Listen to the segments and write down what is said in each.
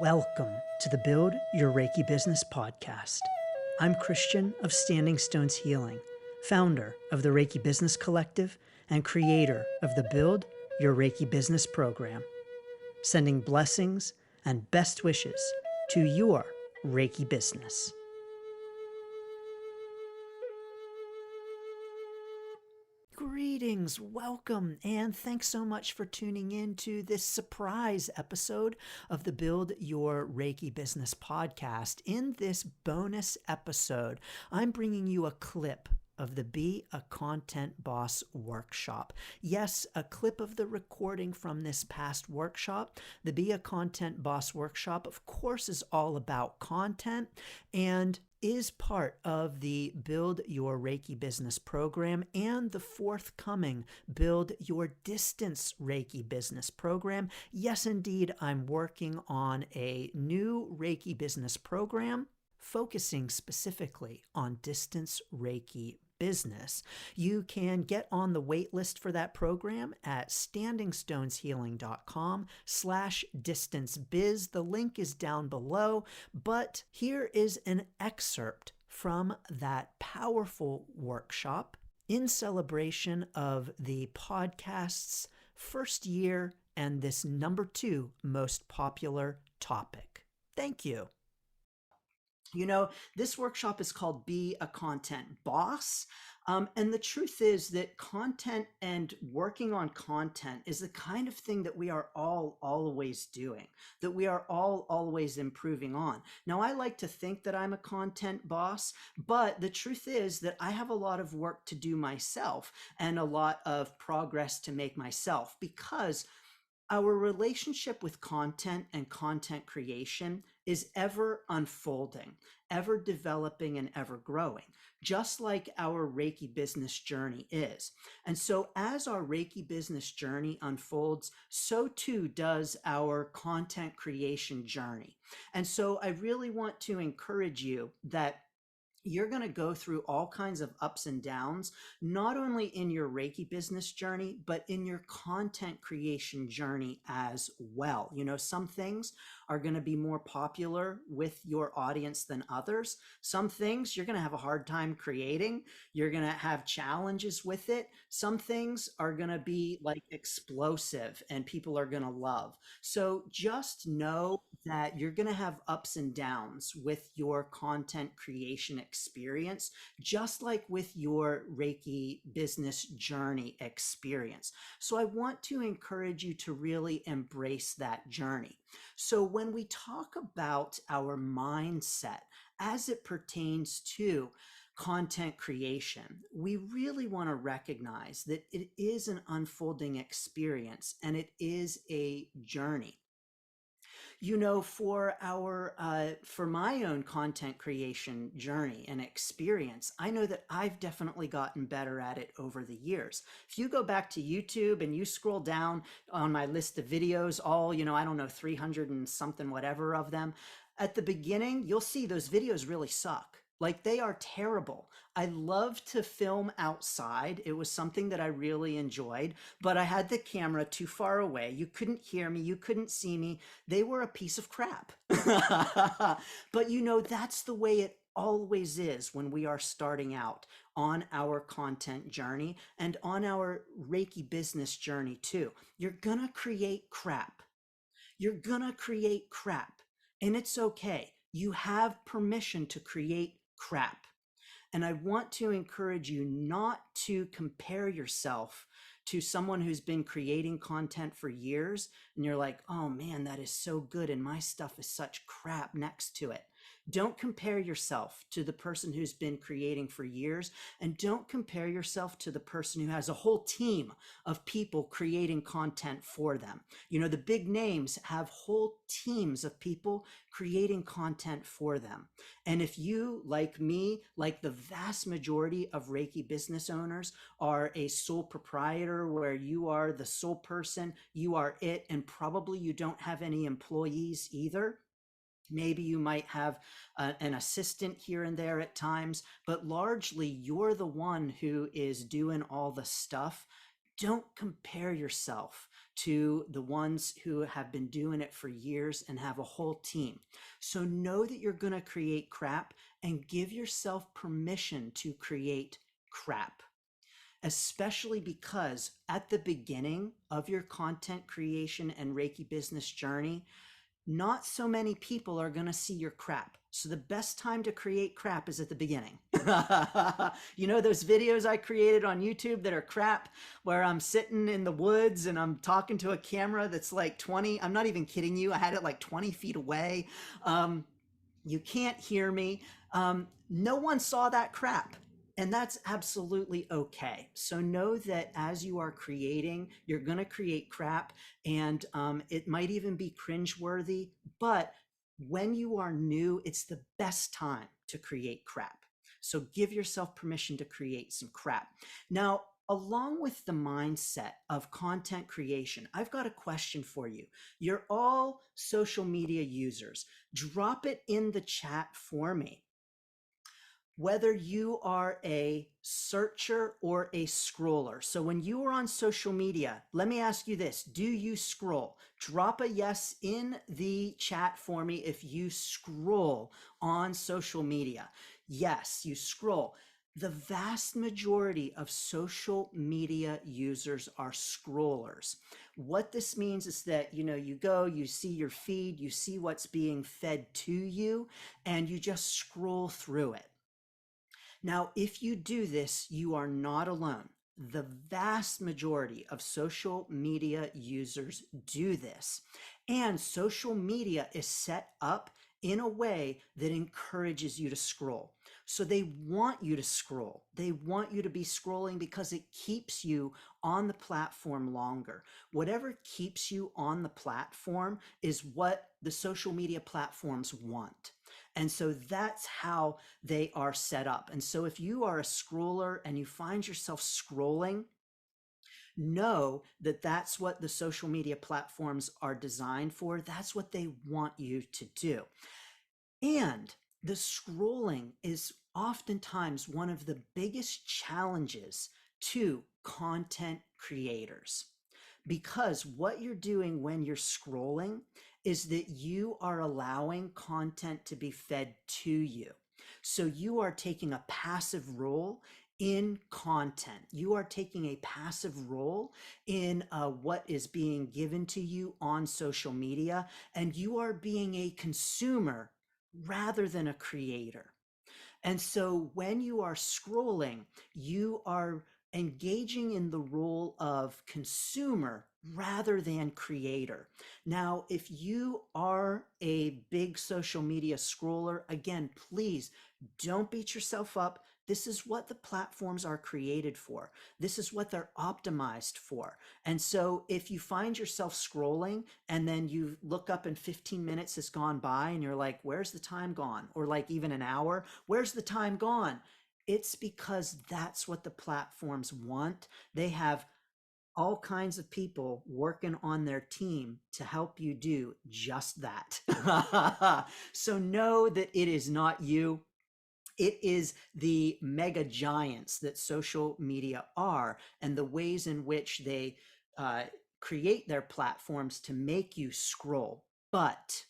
Welcome to the Build Your Reiki Business podcast. I'm Christian of Standing Stones Healing, founder of the Reiki Business Collective and creator of the Build Your Reiki Business program, sending blessings and best wishes to your Reiki business. Greetings, welcome, and thanks so much for tuning in to this surprise episode of the Build Your Reiki Business podcast. In this bonus episode, I'm bringing you a clip of the Be a Content Boss workshop. Yes, a clip of the recording from this past workshop. The Be a Content Boss workshop, of course, is all about content and is part of the Build Your Reiki Business program and the forthcoming Build Your Distance Reiki Business program. Yes, indeed, I'm working on a new Reiki business program focusing specifically on distance Reiki business. You can get on the wait list for that program at standingstoneshealing.com/distancebiz. The link is down below, but here is an excerpt from that powerful workshop in celebration of the podcast's first year and this number 2 most popular topic. Thank you. You know, this workshop is called Be a Content Boss. And the truth is that content and working on content is the kind of thing that we are all always doing, that we are all always improving on. Now, I like to think that I'm a content boss, but the truth is that I have a lot of work to do myself and a lot of progress to make myself, because our relationship with content and content creation is ever unfolding, ever developing, and ever growing, just like our Reiki business journey is. And so as our Reiki business journey unfolds, so too does our content creation journey. And so I really want to encourage you that you're going to go through all kinds of ups and downs, not only in your Reiki business journey, but in your content creation journey as well. You know, some things are going to be more popular with your audience than others. Some things you're going to have a hard time creating. You're going to have challenges with it. Some things are going to be like explosive and people are going to love. So just know that you're going to have ups and downs with your content creation experience, just like with your Reiki business journey experience. So I want to encourage you to really embrace that journey. So when we talk about our mindset as it pertains to content creation, we really want to recognize that it is an unfolding experience and it is a journey. You know, for my own content creation journey and experience, I know that I've definitely gotten better at it over the years. If you go back to YouTube and you scroll down on my list of videos, all, I don't know, 300 and something, whatever of them, at the beginning, you'll see those videos really suck. Like, they are terrible. I love to film outside. It was something that I really enjoyed, but I had the camera too far away. You couldn't hear me. You couldn't see me. They were a piece of crap. But that's the way it always is when we are starting out on our content journey and on our Reiki business journey too. You're gonna create crap. You're gonna create crap, and it's okay. You have permission to create crap. And I want to encourage you not to compare yourself to someone who's been creating content for years and you're like, oh man, that is so good and my stuff is such crap next to it. Don't compare yourself to the person who's been creating for years, and don't compare yourself to the person who has a whole team of people creating content for them. The big names have whole teams of people creating content for them. And if you, like me, like the vast majority of Reiki business owners, are a sole proprietor where you are the sole person, you are it, and probably you don't have any employees either. Maybe you might have an assistant here and there at times, but largely you're the one who is doing all the stuff. Don't compare yourself to the ones who have been doing it for years and have a whole team. So know that you're going to create crap and give yourself permission to create crap, especially because at the beginning of your content creation and Reiki business journey, not so many people are going to see your crap. So the best time to create crap is at the beginning. You know those videos I created on YouTube that are crap, where I'm sitting in the woods and I'm talking to a camera that's like 20, I'm not even kidding you, I had it like 20 feet away. You can't hear me. No one saw that crap. And that's absolutely okay. So know that as you are creating, you're going to create crap, and it might even be cringeworthy. But when you are new, it's the best time to create crap. So give yourself permission to create some crap. Now, along with the mindset of content creation, I've got a question for you. You're all social media users. Drop it in the chat for me. Whether you are a searcher or a scroller. So when you are on social media, let me ask you this. Do you scroll? Drop a yes in the chat for me if you scroll on social media. Yes, you scroll. The vast majority of social media users are scrollers. What this means is that, you go, you see your feed, you see what's being fed to you, and you just scroll through it. Now, if you do this, you are not alone. The vast majority of social media users do this. And social media is set up in a way that encourages you to scroll. So they want you to scroll. They want you to be scrolling because it keeps you on the platform longer. Whatever keeps you on the platform is what the social media platforms want. And so that's how they are set up. And so if you are a scroller and you find yourself scrolling, know that that's what the social media platforms are designed for. That's what they want you to do. And the scrolling is oftentimes one of the biggest challenges to content creators. Because what you're doing when you're scrolling is that you are allowing content to be fed to you. So you are taking a passive role in content. You are taking a passive role in what is being given to you on social media, and you are being a consumer rather than a creator. And so when you are scrolling, you are engaging in the role of consumer rather than creator. Now, if you are a big social media scroller, again, please don't beat yourself up. This is what the platforms are created for. This is what they're optimized for. And so if you find yourself scrolling and then you look up and 15 minutes has gone by and you're like, where's the time gone? Or like even an hour, where's the time gone? It's because that's what the platforms want. They have all kinds of people working on their team to help you do just that. So know that it is not you. It is the mega giants that social media are, and the ways in which they create their platforms to make you scroll. But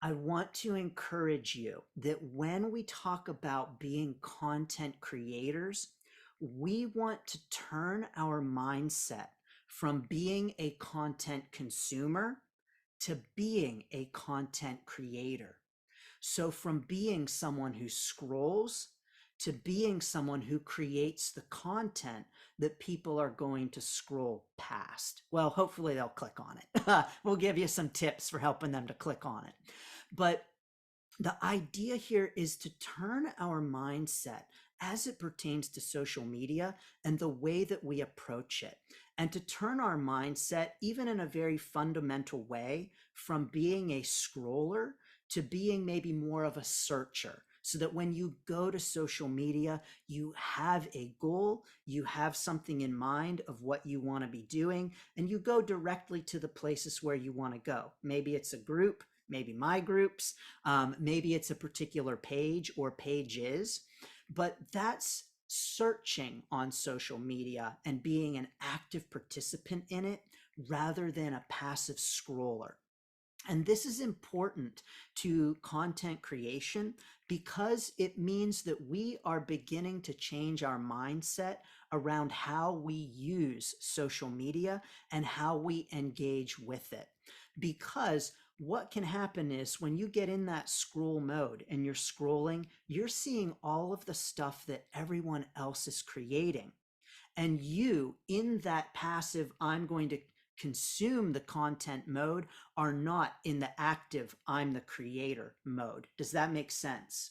I want to encourage you that when we talk about being content creators, we want to turn our mindset from being a content consumer to being a content creator. So from being someone who scrolls to being someone who creates the content that people are going to scroll past. Well, hopefully they'll click on it. We'll give you some tips for helping them to click on it. But the idea here is to turn our mindset as it pertains to social media and the way that we approach it, and to turn our mindset, even in a very fundamental way, from being a scroller to being maybe more of a searcher. So that when you go to social media, you have a goal, you have something in mind of what you want to be doing, and you go directly to the places where you want to go. Maybe it's a group, maybe my groups, maybe it's a particular page or pages, but that's searching on social media and being an active participant in it rather than a passive scroller. And this is important to content creation because it means that we are beginning to change our mindset around how we use social media and how we engage with it. Because what can happen is when you get in that scroll mode and you're scrolling, you're seeing all of the stuff that everyone else is creating. And you, in that passive, I'm going to consume the content mode, are not in the active, I'm the creator mode. Does that make sense?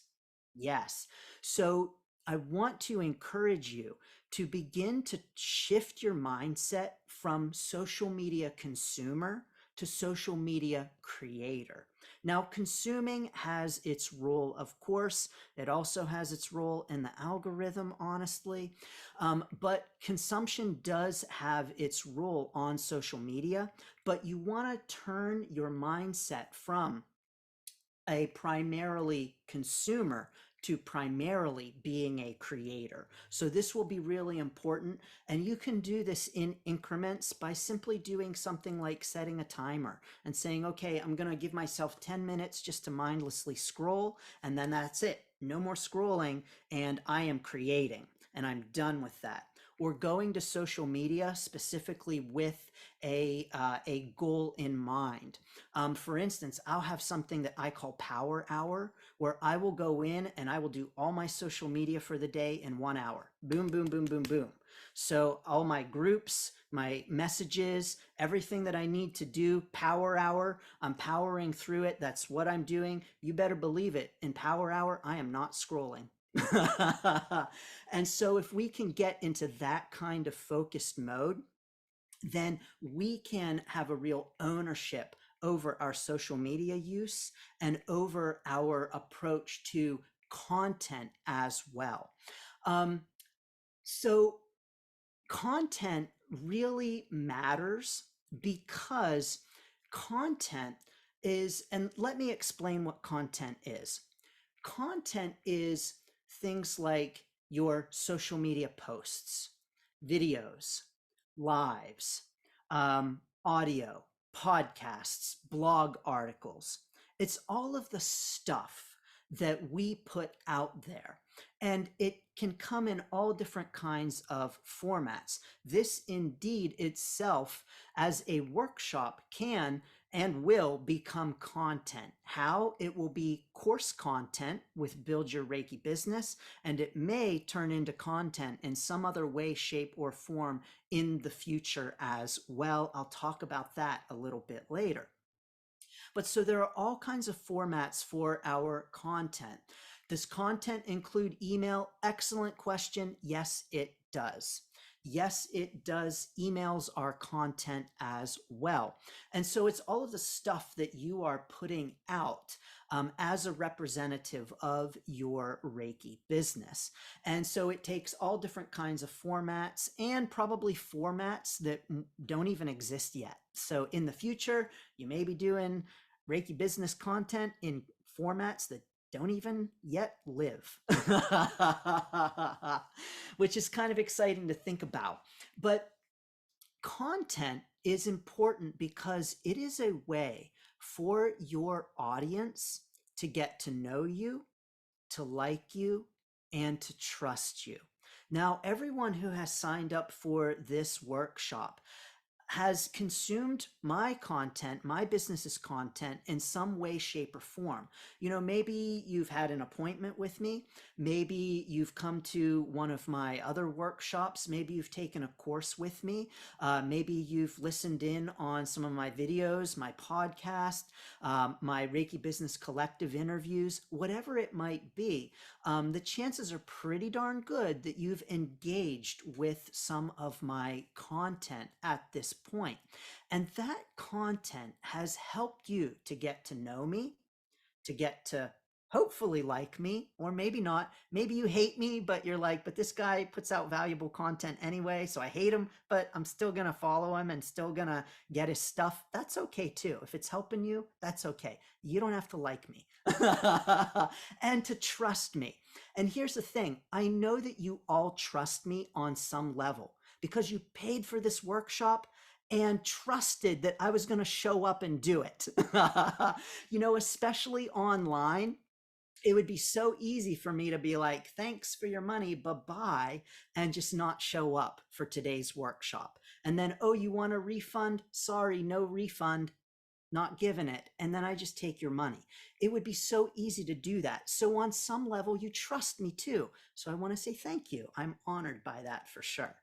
Yes. So I want to encourage you to begin to shift your mindset from social media consumer to social media creator. Now, consuming has its role, of course. It also has its role in the algorithm, honestly. But consumption does have its role on social media, but you want to turn your mindset from a primarily consumer to primarily being a creator. So this will be really important. And you can do this in increments by simply doing something like setting a timer and saying, okay, I'm going to give myself 10 minutes just to mindlessly scroll. And then that's it. No more scrolling. And I am creating and I'm done with that. Or going to social media specifically with a goal in mind. For instance, I'll have something that I call Power Hour, where I will go in and I will do all my social media for the day in 1 hour. Boom, boom, boom, boom, boom. So all my groups, my messages, everything that I need to do, Power Hour, I'm powering through it. That's what I'm doing. You better believe it. In Power Hour, I am not scrolling. And so if we can get into that kind of focused mode, then we can have a real ownership over our social media use and over our approach to content as well. So content really matters because content is, and let me explain what content is. Content is things like your social media posts, videos, lives, audio, podcasts, blog articles. It's all of the stuff that we put out there. And it can come in all different kinds of formats. This indeed itself, as a workshop, can and will become content. How? It will be course content with Build Your Reiki Business, and it may turn into content in some other way, shape, or form in the future as well. I'll talk about that a little bit later. But so there are all kinds of formats for our content. Does content include email? Excellent question. Yes, it does. Yes, it does. Emails are content as well. And so it's all of the stuff that you are putting out as a representative of your Reiki business. And so it takes all different kinds of formats and probably formats that don't even exist yet. So in the future, you may be doing Reiki business content in formats that don't even yet live, which is kind of exciting to think about. But content is important because it is a way for your audience to get to know you, to like you, and to trust you. Now, everyone who has signed up for this workshop has consumed my content, my business's content in some way, shape, or form. You know, maybe you've had an appointment with me. Maybe you've come to one of my other workshops. Maybe you've taken a course with me. Maybe you've listened in on some of my videos, my podcast, my Reiki Business Collective interviews, whatever it might be. The chances are pretty darn good that you've engaged with some of my content at this point. And that content has helped you to get to know me, to get to hopefully like me, or maybe not. Maybe you hate me, but you're like, but this guy puts out valuable content anyway, so I hate him, but I'm still gonna follow him and still gonna get his stuff. That's okay too. If it's helping you, that's okay. You don't have to like me and to trust me. And here's the thing, I know that you all trust me on some level because you paid for this workshop and trusted that I was going to show up and do it. Especially online, it would be so easy for me to be like, thanks for your money, bye-bye, and just not show up for today's workshop. And then, oh, you want a refund? Sorry, no refund, not given it. And then I just take your money. It would be so easy to do that. So on some level, you trust me too. So I want to say thank you. I'm honored by that for sure.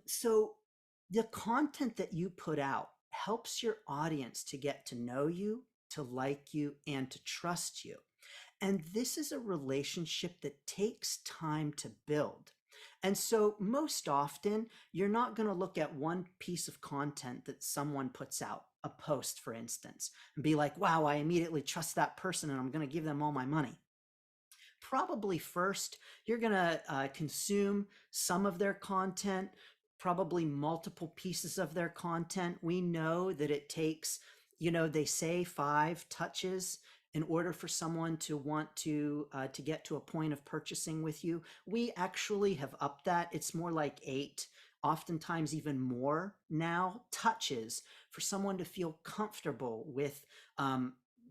So the content that you put out helps your audience to get to know you, to like you, and to trust you. And this is a relationship that takes time to build. And so most often, you're not going to look at one piece of content that someone puts out, a post, for instance, and be like, wow, I immediately trust that person and I'm going to give them all my money. Probably first, you're going to consume some of their content, probably multiple pieces of their content. We know that it takes, they say 5 touches in order for someone to want to get to a point of purchasing with you. We actually have upped that. It's more like 8, oftentimes even more now, touches for someone to feel comfortable with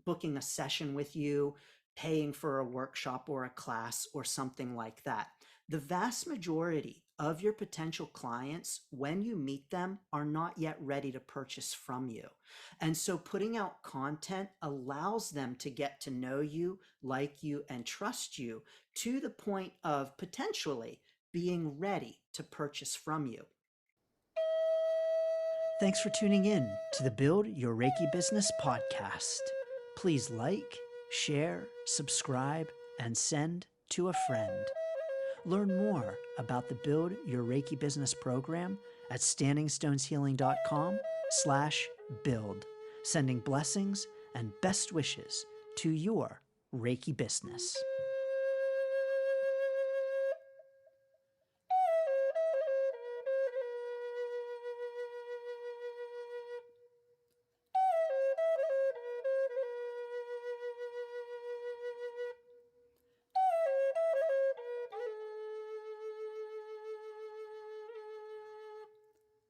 booking a session with you, paying for a workshop or a class or something like that. The vast majority of your potential clients, when you meet them, are not yet ready to purchase from you. And so putting out content allows them to get to know you, like you, and trust you to the point of potentially being ready to purchase from you. Thanks for tuning in to the Build Your Reiki Business podcast. Please like, share, subscribe, and send to a friend. Learn more about the Build Your Reiki Business program at standingstoneshealing.com/build. Sending blessings and best wishes to your Reiki business.